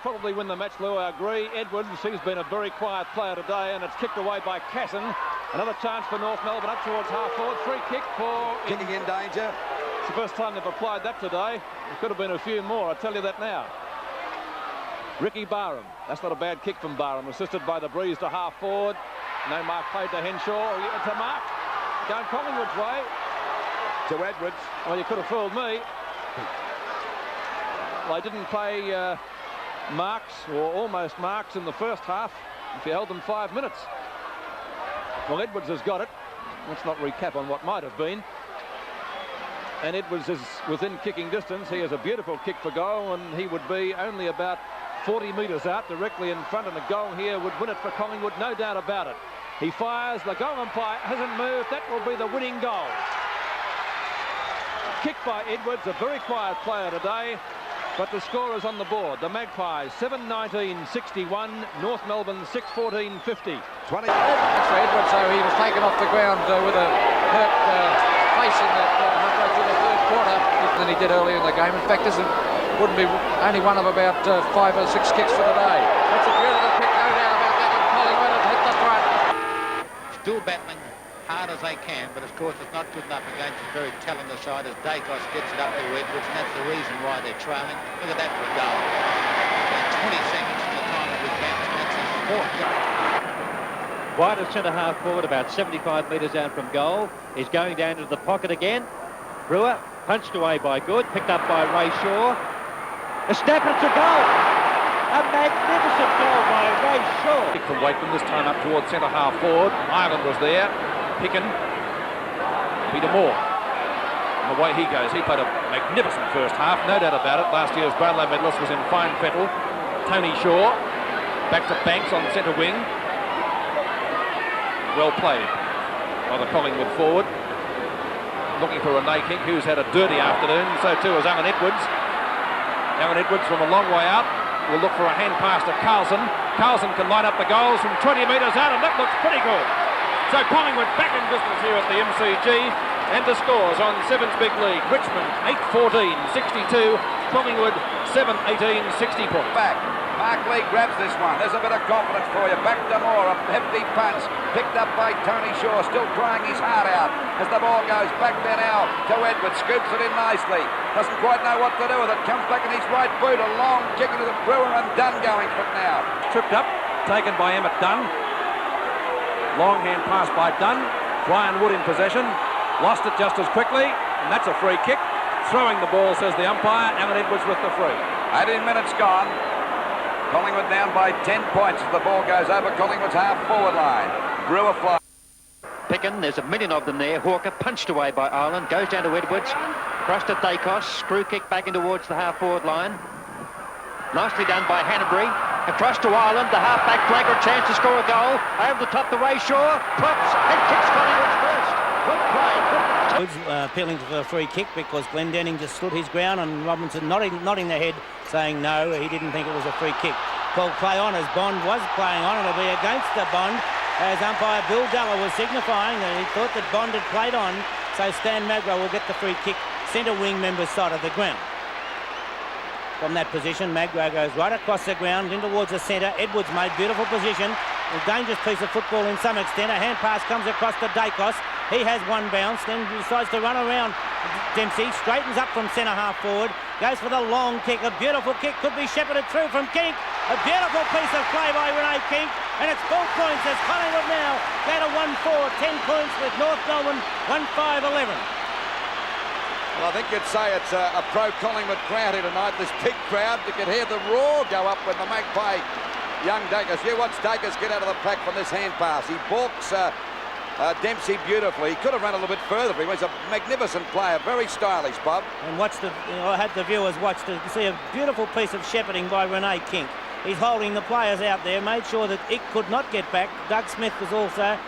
probably win the match, Lou, I agree. Edwards, he's been a very quiet player today, and it's kicked away by Casson. Another chance for North Melbourne up towards half-forward. Free kick for... Kicking in danger. It's the first time they've applied that today. There could have been a few more, I'll tell you that now. Ricky Barham. That's not a bad kick from Barham. Assisted by the breeze to half-forward. No mark played to Henshaw. It's a mark. Going Collingwood's way. To Edwards. Well, you could have fooled me. Well, they didn't play marks, or almost marks, in the first half if you held them 5 minutes. Well, Edwards has got it. Let's not recap on what might have been. And Edwards is within kicking distance. He has a beautiful kick for goal, and he would be only about 40 metres out, directly in front, and a goal here would win it for Collingwood, no doubt about it. He fires, the goal umpire hasn't moved. That will be the winning goal. Kick by Edwards, a very quiet player today, but the score is on the board. The Magpies 7-19-61, North Melbourne 6-14-50. 20. That's for Edwards, so he was taken off the ground with a hurt face in the halfway through the third quarter than he did earlier in the game. In fact, this wouldn't be only one of about 5 or 6 kicks for the day. That's a beautiful kick, no doubt about that, and Collingwood have hit the front. Still battling hard as they can, but of course it's not good enough against a very talented side as Dacos gets it up to Edwards, and that's the reason why they're trailing. Look at that for a goal. And 20 seconds from the time that we can, and that's his fourth. Wide of centre-half forward, about 75 metres out from goal. He's going down into the pocket again. Brewer, punched away by Good, picked up by Ray Shaw. A snap, it's a goal! A magnificent goal by Ray Shaw. From Wakeman, this time up towards centre-half forward. Ireland was there. Picken. Peter Moore. And away he goes. He played a magnificent first half, no doubt about it. Last year's Brownlow medalist was in fine fettle. Tony Shaw. Back to Banks on centre wing. Well played by the Collingwood forward. Looking for Renee King, who's had a dirty afternoon. So too has Allan Edwards. Allan Edwards from a long way out will look for a hand pass to Carlson. Carlson can line up the goals from 20 metres out, and that looks pretty good. So Collingwood back in business here at the MCG, and the scores on Sevens Big League. Richmond 8-14-62, Collingwood 7-18-60 points. Back. Mark Lee grabs this one. There's a bit of confidence for you. Back to Moore, a hefty punch. Picked up by Tony Shaw, still crying his heart out as the ball goes back there now to Edwards. Scoops it in nicely. Doesn't quite know what to do with it. Comes back in his right boot. A long kick into the Brewer, and Dunn going for it now. Tripped up, taken by Emmett Dunn. Long hand pass by Dunn. Brian Wood in possession. Lost it just as quickly, and that's a free kick. Throwing the ball, says the umpire. Allan Edwards with the free. 18 minutes gone. Collingwood down by 10 points as the ball goes over Collingwood's half-forward line. Brewer fly. Picken, there's a million of them there. Hawker punched away by Ireland, goes down to Edwards. Cross to Dacos, screw kick back in towards the half-forward line. Nicely done by Hanbury. Across to Ireland, the half-back flanker, chance to score a goal. Over the top to Ray Shaw, props and kicks Collingwood first. Good play. Appealing for a free kick because Glendenning just stood his ground, and Robinson nodding their head saying no, he didn't think it was a free kick. Called play on as Bond was playing on. It'll be against the Bond as umpire Bill Della was signifying that he thought that Bond had played on, so Stan Magro will get the free kick, centre wing member's side of the ground. From that position, Magro goes right across the ground in towards the centre. Edwards made beautiful position. A dangerous piece of football in some extent. A hand pass comes across to Dacos. He has one bounce, then decides to run around Dempsey. Straightens up from centre half forward. Goes for the long kick. A beautiful kick could be shepherded through from Kink. A beautiful piece of play by Renee Kink. And it's 4 points as Collingwood now go to 1-4. 10 points with North Melbourne 1-5-11. Well, I think you'd say it's a pro-Collingwood crowd here tonight. This big crowd, you can hear the roar go up when the Magpie young Dacos. You watch Dacos get out of the pack from this hand pass. He balks Dempsey beautifully. He could have run a little bit further, but he was a magnificent player, very stylish, Bob. And I had the viewers watch to see a beautiful piece of shepherding by Renee Kink. He's holding the players out there, made sure that it could not get back. Doug Smith was also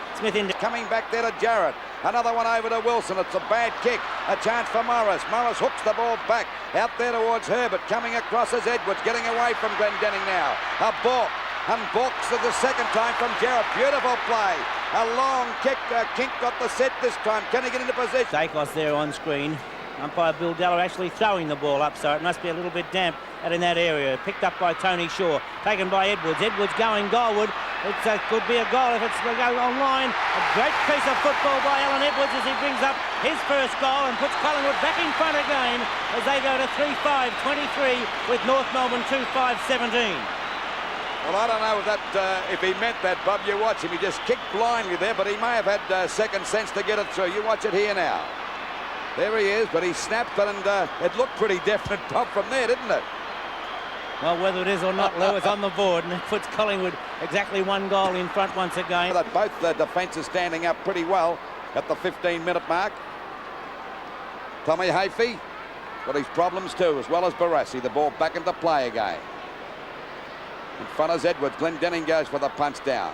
coming back there to Jarrett. Another one over to Wilson. It's a bad kick. A chance for Morris. Morris hooks the ball back out there towards Herbert. Coming across as Edwards, getting away from Glendenning now. A balk. And balks for the second time from Jarrett. Beautiful play. A long kick. Kink got the set this time. Can he get into position? Dacos there on screen. Umpire Bill Deller actually throwing the ball up, so it must be a little bit damp out in that area. Picked up by Tony Shaw, taken by Edwards. Edwards going goalward. It could be a goal if it's going to go online. A great piece of football by Allan Edwards as he brings up his first goal and puts Collingwood back in front again as they go to 3-5-23 with North Melbourne 2-5-17. Well, I don't know if he meant that, Bob. You watch him. He just kicked blindly there, but he may have had second sense to get it through. You watch it here now. There he is, but he snapped it, and it looked pretty definite, Bob, from there, didn't it? Well, whether it is or not, Lou, it's on the board, and it puts Collingwood exactly one goal in front once again. Both the defences standing up pretty well at the 15-minute mark. Tommy Hafey got his problems too, as well as Barassi. The ball back into play again. In front is Edwards. Glendenning goes for the punch down.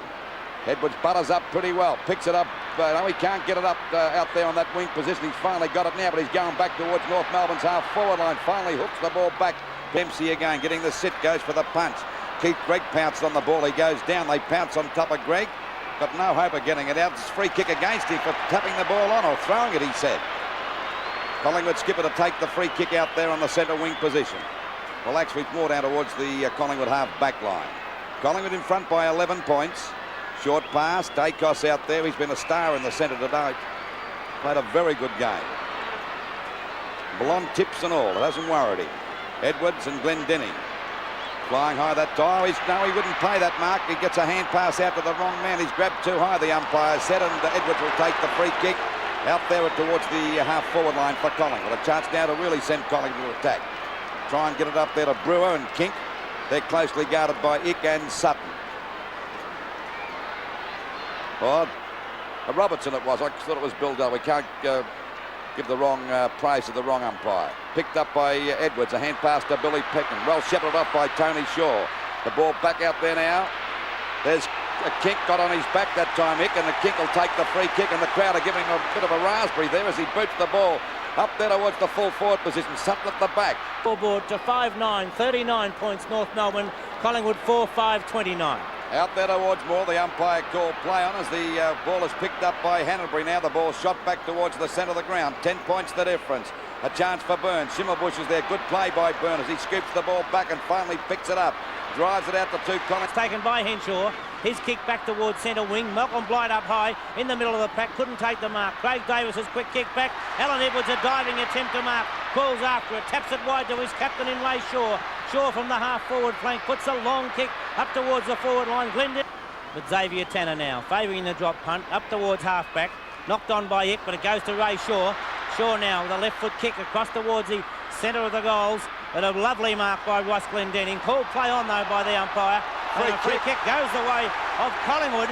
Edwards butters up pretty well, picks it up. No, he can't get it up out there on that wing position. He's finally got it now, but he's going back towards North Melbourne's half-forward line. Finally hooks the ball back. Dempsey again getting the sit, goes for the punch. Keith Gregg pounced on the ball. He goes down. They pounce on top of Gregg. Got no hope of getting it out. It's a free kick against him for tapping the ball on or throwing it, he said. Collingwood skipper to take the free kick out there on the centre wing position. Well, actually, it's more down towards the Collingwood half-back line. Collingwood in front by 11 points. Short pass. Dacos out there. He's been a star in the centre tonight. Played a very good game. Blonde tips and all. It hasn't worried him. Edwards and Glendenning. Flying high that time. No, he wouldn't pay that mark. He gets a hand pass out to the wrong man. He's grabbed too high, the umpire said, and Edwards will take the free kick out there towards the half-forward line for Collingwood. A chance now to really send Collingwood to attack. Try and get it up there to Brewer and Kink. They're closely guarded by Ick and Sutton. Oh, Robertson it was. I thought it was Bill Dell. We can't give the wrong praise to the wrong umpire. Picked up by Edwards. A hand pass to Billy Peckham. Well shepherded off by Tony Shaw. The ball back out there now. There's a Kink got on his back that time, Ick, and the Kink will take the free kick, and the crowd are giving him a bit of a raspberry there as he boots the ball up there towards the full forward position. Sutton at the back. Scoreboard to 5-9, 39 points North Melbourne. Collingwood 4-5-29. Out there towards Moore, the umpire called play on as the ball is picked up by Hanbury. Now the ball shot back towards the centre of the ground. 10 points the difference. A chance for Burns. Schimmelbusch is there. Good play by Burns as he scoops the ball back and finally picks it up. Drives it out to two Collins. Taken by Henshaw. His kick back towards centre wing. Malcolm Blight up high in the middle of the pack. Couldn't take the mark. Craig Davis's quick kick back. Allan Edwards a diving attempt to mark. Calls after it. Taps it wide to his captain in Lay Shaw. Shaw from the half-forward flank puts a long kick up towards the forward line. Glendon. But Xavier Tanner now favouring the drop punt up towards half-back. Knocked on by Ick, but it goes to Ray Shaw. Shaw now with a left foot kick across towards the centre of the goals. And a lovely mark by Ross Glendenning. Called play on though by the umpire. And a free kick goes the way of Collingwood.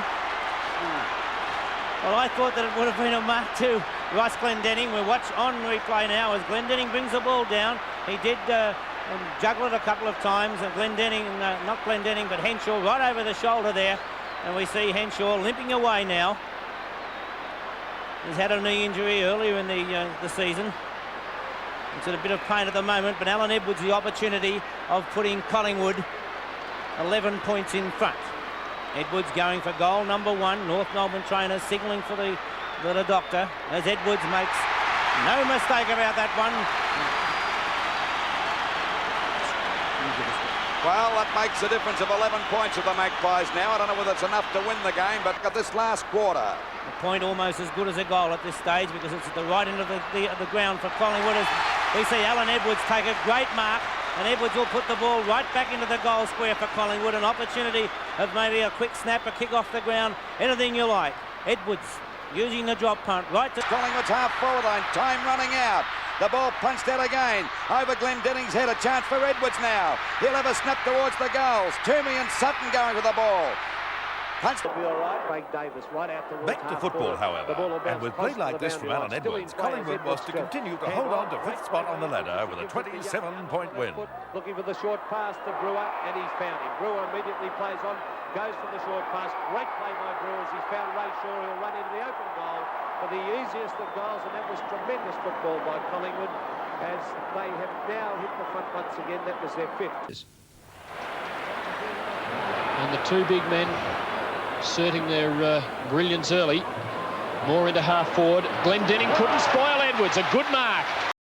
Well, I thought that it would have been a mark to Ross Glendenning. We watch on replay now as Glendenning brings the ball down. He did juggle it a couple of times, and Glendenning, not Glendenning, but Henshaw right over the shoulder there. And we see Henshaw limping away now. He's had a knee injury earlier in the season. It's in a bit of pain at the moment, but Allan Edwards the opportunity of putting Collingwood 11 points in front. Edwards going for goal number one. North Melbourne trainers signalling for the doctor as Edwards makes no mistake about that one. Well, that makes a difference of 11 points of the Magpies now. I don't know whether it's enough to win the game, but at this last quarter. A point almost as good as a goal at this stage because it's at the right end of the ground for Collingwood. As we see Allan Edwards take a great mark, and Edwards will put the ball right back into the goal square for Collingwood. An opportunity of maybe a quick snap, a kick off the ground, anything you like. Edwards using the drop punt right to Collingwood's half-forward line. Time running out. The ball punched out again. Over Glendenning's head. A chance for Edwards now. He'll have a snap towards the goals. Toomey and Sutton going with the ball. Punch. Be all right. Craig Davis right out towards back to football, however, and with play like this from Allan Edwards, Collingwood was to continue to hold on to fifth spot on the ladder with a 27-point win. Looking for the short pass to Brewer, and he's found him. Brewer immediately plays on, goes for the short pass. Great play by Brewer as he's found Ray Shaw. He'll run into the open goal for the easiest of goals, and that was tremendous football by Collingwood as they have now hit the front once again. That was their fifth. And the two big men asserting their brilliance early. More into half forward. Glendenning couldn't spoil Edwards. A good mark.